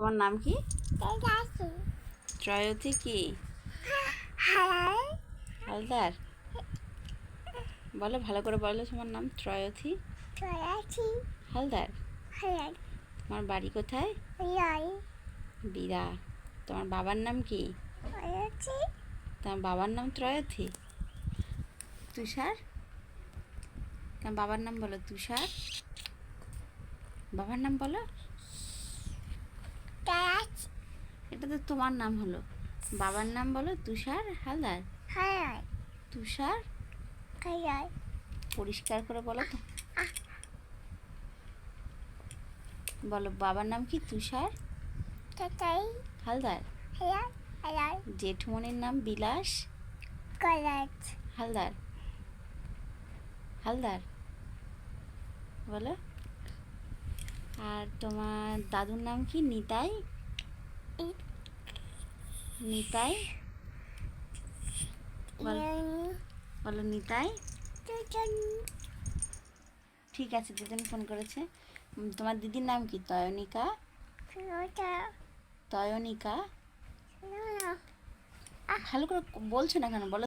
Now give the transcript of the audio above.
তোমার নাম কি? ত্রয়তী কি? হালদার। বলো, ভালো করে বলো তোমার নাম। ত্রয়তী হালদার। তোমার বাড়ি কোথায়? বিরা। তোমার বাবার নাম কি? তোমার বাবার নাম ত্রয়তী? তুষার। তোমার বাবার নাম বলো। তুষার। বাবার নাম বলো। এটা তো তোমার নাম হলো। বাবার নাম বলো। তুষার হালদার। তুষার। পরিষ্কার করে বলো তো। বলো, বাবার নাম কি? তুষার হালদার। জেঠুমনির নাম বিলাস হালদার। হালদার বলো। আর তোমার দাদুর নাম কি? নিতাই। নিতাই বলো। নিতাই। ঠিক আছে, দুজন ফোন করেছে। তোমার দিদির নাম কি? তয়নিকা। তয়নিকা। ভালো করে বলছো না কেন? বলো।